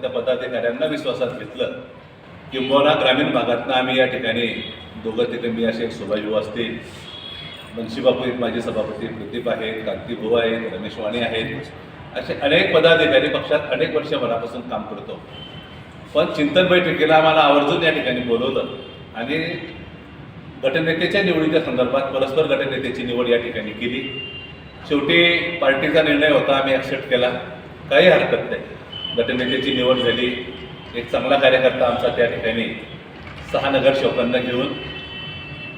त्या पदाधिकाऱ्यांना विश्वासात घेतलं. किंबहुना ग्रामीण भागातनं आम्ही या ठिकाणी दोघं तिथे मी असे एक सुभाषभाऊ असतील, बंशीबापू एक माझे सभापती, प्रदीप आहेत, कांतीभाऊ आहेत, रमेश वाणी आहेत, असे अनेक पदाधिकारी पक्षात अनेक वर्षभरापासून काम करतो. पण चिंतन बैठकीला आम्हाला आवर्जून या ठिकाणी बोलवलं आणि गटनेत्याच्या निवडीच्या संदर्भात परस्पर गटनेत्याची निवड या ठिकाणी केली. शेवटी पार्टीचा निर्णय होता, आम्ही ॲक्सेप्ट केला, काही हरकत नाही. गटनेत्याची निवड झाली. एक चांगला कार्यकर्ता आमचा त्या ठिकाणी 6 नगरसेवकांना घेऊन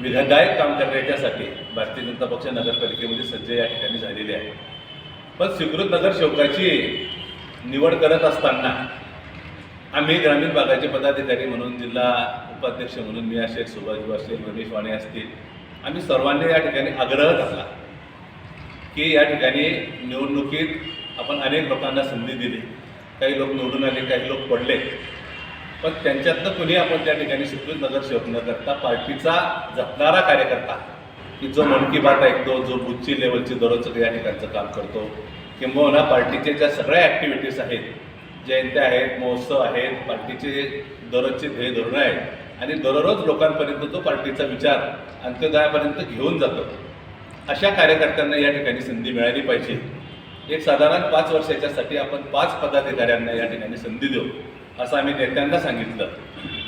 विधायक काम करण्याच्यासाठी भारतीय जनता पक्ष नगरपालिकेमध्ये सज्ज या ठिकाणी झालेले आहे. पण स्वीकृत नगरसेवकाची निवड करत असताना आम्ही ग्रामीण भागाचे पदाधिकारी म्हणून, जिल्हा उपाध्यक्ष म्हणून मी असेल, सुभाषभाऊ असेल, रमेश वाणी असतील, आम्ही सर्वांनी या ठिकाणी आग्रह धरला की या ठिकाणी निवडणुकीत आपण अनेक लोकांना संधी दिली. काही लोक निवडून आले, काही लोक पडले, पण त्यांच्यातनं कुणी आपण त्या ठिकाणी स्वीकृत नगरसेवक न करता पार्टीचा जपणारा कार्यकर्ता, की जो मन की बात ऐकतो, जो बुथची लेवलची दररोजचं या ठिकाणचं काम करतो, किंबहुना पार्टीच्या ज्या सगळ्या ॲक्टिव्हिटीज आहेत, जयंत्या आहेत, महोत्सव आहेत, पार्टीचे दररोजचे ध्येय धोरणं आहेत आणि दररोज लोकांपर्यंत तो पार्टीचा विचार अंत्योदयापर्यंत घेऊन जातो, अशा कार्यकर्त्यांना या ठिकाणी संधी मिळाली पाहिजे. एक साधारण 5 वर्षाच्यासाठी आपण 5 पदाधिकाऱ्यांना या ठिकाणी संधी देऊ असं आम्ही नेत्यांना सांगितलं.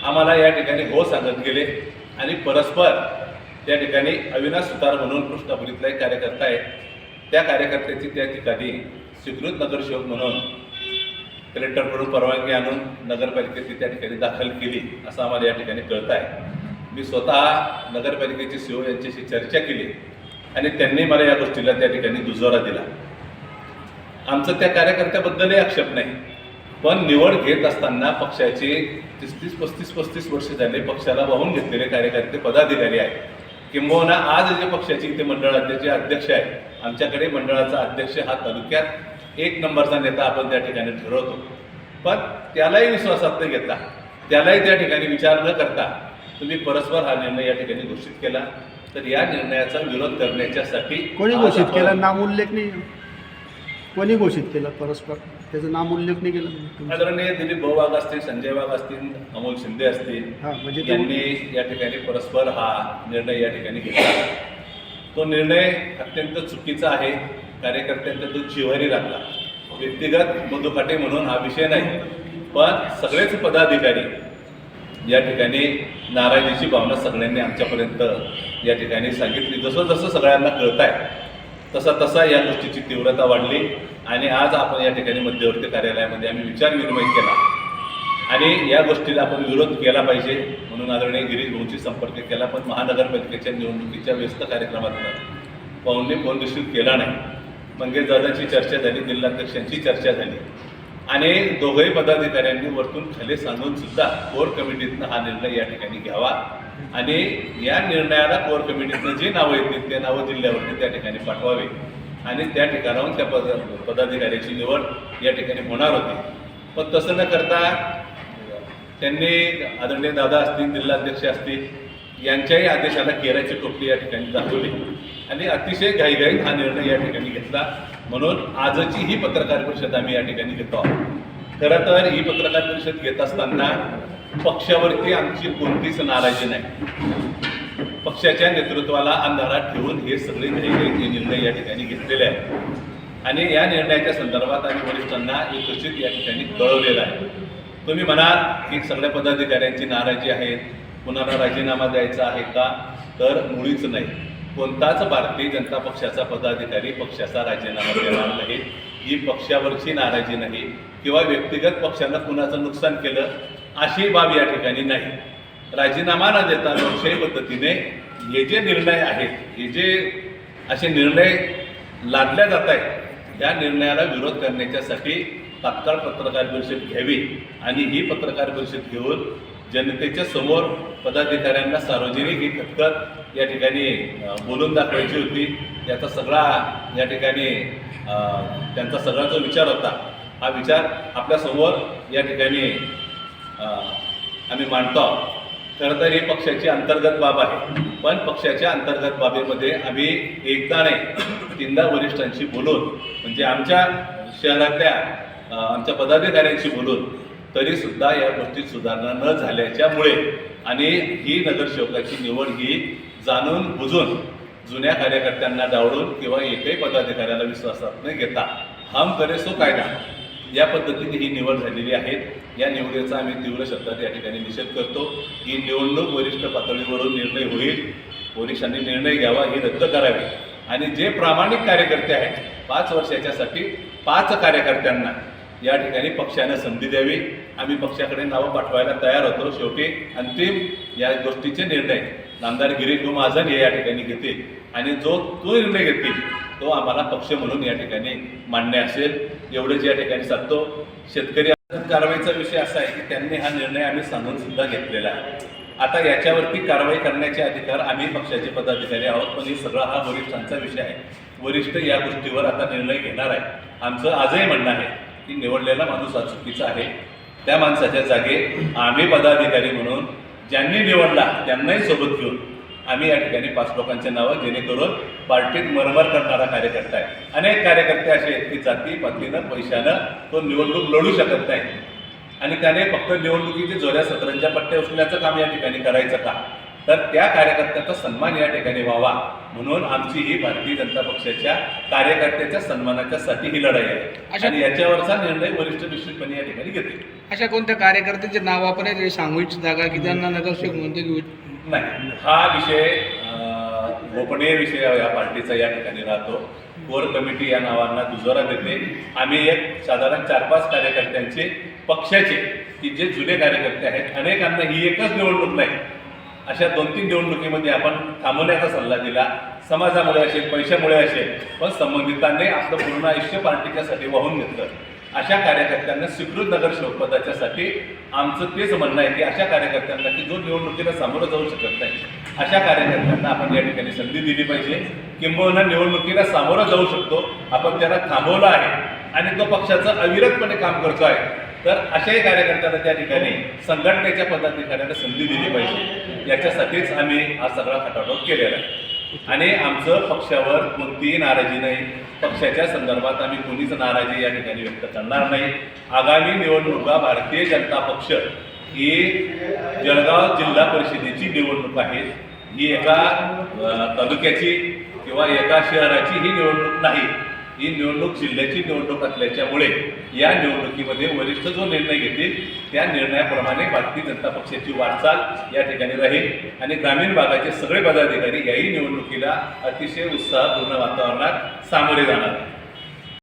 आम्हाला या ठिकाणी हो सांगत गेले आणि परस्पर त्या ठिकाणी अविनाश सुतार म्हणून कृष्णापुरीतला एक कार्यकर्ता आहे, त्या कार्यकर्त्याची त्या ठिकाणी स्वीकृत नगरसेवक म्हणून कलेक्टरकडून परवानगी आणून नगरपालिकेची त्या ठिकाणी दाखल केली असं आम्हाला या ठिकाणी कळत आहे. मी स्वतः नगरपालिकेचे सीओ यांच्याशी चर्चा केली आणि त्यांनी मला या गोष्टीला त्या ठिकाणी दुजोरा दिला. आमचं त्या कार्यकर्त्याबद्दलही आक्षेप नाही, पण निवड घेत असताना पक्षाचे 35 वर्ष झाले पक्षाला वाहून घेतलेले कार्यकर्ते पदाधिकारी आहेत. किंबहुना आज जे पक्षाचे इथे मंडळाचे अध्यक्ष आहेत, आमच्याकडे मंडळाचा अध्यक्ष हा तालुक्यात 1 नंबरचा नेता आपण त्या ठिकाणी ठरवतो, पण त्यालाही विश्वासात न घेता, त्यालाही त्या ठिकाणी विचार न करता तुम्ही परस्पर हा निर्णय या ठिकाणी घोषित केला. तर या निर्णयाचा विरोध करण्याच्यासाठी कोणी घोषित केला? नामोल्लेख नाही. कोणी घोषित केलं परस्पर? त्याचं नाम उल्लेख नाही केला. आदरणीय दिलीप भाऊ वाघ असतील, संजय वाघ असतील, अमोल शिंदे असतील, म्हणजे यांनी या ठिकाणी परस्पर हा निर्णय या ठिकाणी घेतला. तो निर्णय अत्यंत चुकीचा आहे. कार्यकर्त्यांचा तो जिव्हारी लागला. व्यक्तिगत मधुकाटे म्हणून हा विषय नाही, पण सगळेच पदाधिकारी या ठिकाणी नाराजीची भावना सगळ्यांनी आमच्यापर्यंत या ठिकाणी सांगितली. जसं जसं सगळ्यांना कळत आहे तसा या गोष्टीची तीव्रता वाढली आणि आज आपण या ठिकाणी मध्यवर्ती कार्यालयामध्ये आम्ही विचारविनिमय केला आणि या गोष्टीला आपण विरोध केला पाहिजे म्हणून आदरणीय गिरीश भाऊंशी संपर्क केला. पण महानगरपालिकेच्या निवडणुकीच्या व्यस्त कार्यक्रमातून पाहूनने फोन रिसीव्ह केला नाही. मंगेश दादाची चर्चा झाली, जिल्हाध्यक्षांची चर्चा झाली आणि दोघंही पदाधिकाऱ्यांनी वरतून खाली सांगून सुद्धा कोर कमिटीतनं हा निर्णय या ठिकाणी घ्यावा आणि या निर्णयाला कोर कमिटीतनं जे नावं येतील ते नावं जिल्ह्यावरती त्या ठिकाणी पाठवावे आणि त्या ठिकाणाहून त्या पदाधिकाऱ्याची निवड या ठिकाणी होणार होती. पण तसं न करता त्यांनी आदरणीय दादा असतील, जिल्हाध्यक्ष असतील, यांच्याही आदेशाला केराची टोपली या ठिकाणी दाखवली आणि अतिशय घाईघाईत हा निर्णय या ठिकाणी घेतला. म्हणून आजची ही पत्रकार परिषद आम्ही या ठिकाणी घेतो आहोत. खरं तर ही पत्रकार परिषद घेत असताना पक्षावरती आमची कोणतीच नाराजी नाही. पक्षाच्या नेतृत्वाला अंधारात ठेवून हे सगळे घाईघाईत निर्णय या ठिकाणी घेतलेले आहेत आणि या निर्णयाच्या संदर्भात आम्ही वरिष्ठांना एकत्रित या ठिकाणी कळवलेलं आहे. तुम्ही म्हणाल की सगळ्या पदाधिकाऱ्यांची नाराजी आहे, कुणाला राजीनामा द्यायचा आहे का? तर मुळीच नाही. कोणताच भारतीय जनता पक्षाचा पदाधिकारी पक्षाचा राजीनामा देणार नाही. ही पक्षावरची नाराजी नाही किंवा व्यक्तिगत पक्षानं कुणाचं नुकसान केलं अशी बाब या ठिकाणी नाही. राजीनामा न देता लोकशाही पद्धतीने हे जे निर्णय आहेत, हे जे असे निर्णय लादल्या जात आहेत, या निर्णयाला विरोध करण्याच्यासाठी तात्काळ पत्रकार परिषद घ्यावी आणि ही पत्रकार परिषद घेऊन जनतेच्या समोर पदाधिकाऱ्यांना सार्वजनिक ही खतखत या ठिकाणी बोलून दाखवायची होती. याचा सगळा या ठिकाणी त्यांचा सगळा जो विचार होता, हा विचार आपल्यासमोर या ठिकाणी आम्ही मांडतो आहोत. खरं तर ही पक्षाची अंतर्गत बाब आहे, पण पक्षाच्या अंतर्गत बाबीमध्ये आम्ही एकदा नाही 3दा वरिष्ठांशी बोलून, म्हणजे आमच्या शहरातल्या आमच्या पदाधिकाऱ्यांशी बोलून तरीसुद्धा या गोष्टीत सुधारणा न झाल्याच्यामुळे आणि ही नगरसेवकाची निवड ही जाणून बुजून जुन्या कार्यकर्त्यांना डावळून किंवा एकही पदाधिकाऱ्याला विश्वासात न घेता हम करे सो कायदा या पद्धतीने ही निवड झालेली आहे. या निवडीचा आम्ही तीव्र शब्दात या ठिकाणी निषेध करतो. ही निवडणूक वरिष्ठ पातळीवरून निर्णय होईल, पोलिसांनी निर्णय घ्यावा, ही रद्द करावी आणि जे प्रामाणिक कार्यकर्ते आहेत 5 वर्षाच्यासाठी 5 कार्यकर्त्यांना या ठिकाणी पक्षानं संधी द्यावी. आम्ही पक्षाकडे नावं पाठवायला तयार होतो. शेवटी अंतिम या गोष्टीचे निर्णय नामदार गिरीश महाजन हे या ठिकाणी घेतील आणि जो निर्णय घेतील तो आम्हाला पक्ष म्हणून या ठिकाणी मान्य असेल. एवढंच या ठिकाणी सांगतो. शेतकरी कारवाईचा विषय असा आहे की त्यांनी हा निर्णय आम्ही सांगून सुद्धा घेतलेला आहे. आता याच्यावरती कारवाई करण्याचे अधिकार आम्ही पक्षाचे पदाधिकारी आहोत, पण हे सगळा हा वरिष्ठांचा विषय आहे. वरिष्ठ या गोष्टीवर आता निर्णय घेणार आहे. आमचं आजही म्हणणं आहे की निवडलेला माणूस हा चुकीचा आहे. त्या माणसाच्या जागी आम्ही पदाधिकारी म्हणून ज्यांनी निवडला त्यांनाही सोबत घेऊन आम्ही या ठिकाणी 5 लोकांचे नावं, जेणेकरून पार्टीत मरमर करणारा कार्यकर्ता आहे. अनेक कार्यकर्ते असे आहेत की जाती पातीनं पैशानं तो निवडणूक लढू शकत नाही आणि त्याने फक्त निवडणुकीचे जोऱ्या सतरंजा पट्ट्या उचलण्याचं काम या ठिकाणी करायचं का? तर त्या कार्यकर्त्याचा सन्मान या ठिकाणी व्हावा म्हणून आमची ही भारतीय जनता पक्षाच्या कार्यकर्त्याच्या सन्मानाच्यासाठी ही लढाई आहे आणि याच्यावरचा निर्णय वरिष्ठ निश्चितपणे या ठिकाणी घेतील. अशा कोणत्या कार्यकर्त्यांचे नाव आपण आहे सांगू इच्छिता का की त्यांना नगरसेवक म्हणते की नाही, हा विषय गोपनीय विषय या पार्टीचा या ठिकाणी राहतो. कोर कमिटी या नावांना दुजोरा देते. आम्ही एक साधारण 4-5 कार्यकर्त्यांचे पक्षाचे की जे जुने कार्यकर्ते आहेत, अनेकांना ही एकच निवडणूक नाही, अशा 2-3 निवडणुकीमध्ये आपण थांबवण्याचा सल्ला दिला. समाजामुळे असेल, पैशामुळे असेल, पण संबंधितांनी आपलं पूर्ण आयुष्य पार्टीच्यासाठी वाहून घेतलं. अशा कार्यकर्त्यांना स्वीकृत नगरसेवक पदाच्यासाठी आमचं तेच म्हणणं आहे की अशा कार्यकर्त्यांना की जो निवडणुकीला सामोरं जाऊ शकत नाही, अशा कार्यकर्त्यांना आपण या ठिकाणी संधी दिली पाहिजे. किंबहुना निवडणुकीला सामोरं जाऊ शकतो, आपण त्याला थांबवलं आहे आणि तो पक्षाचं अविरतपणे काम करतो आहे, तर अशाही कार्यकर्त्यांना त्या ठिकाणी संघटनेच्या पदाधिकाऱ्यांना संधी दिली पाहिजे. याच्यासाठीच आम्ही हा सगळा खटाटोप केलेला आहे आणि आमचं पक्षावर कोणतीही नाराजी नाही. पक्षाच्या संदर्भात आम्ही कोणीच नाराजी या ठिकाणी व्यक्त करणार नाही. आगामी निवडणुका भारतीय जनता पक्ष ही जळगाव जिल्हा परिषदेची निवडणूक आहे. ही एका तालुक्याची किंवा एका शहराची ही निवडणूक नाही. ही निवडणूक जिल्ह्याची निवडणूक असल्याच्यामुळे या निवडणुकीमध्ये वरिष्ठ जो निर्णय घेतील त्या निर्णयाप्रमाणे भारतीय जनता पक्षाची वाटचाल या ठिकाणी राहील आणि ग्रामीण भागाचे सगळे पदाधिकारी याही निवडणुकीला अतिशय उत्साहपूर्ण वातावरणात सामोरे जाणार आहेत.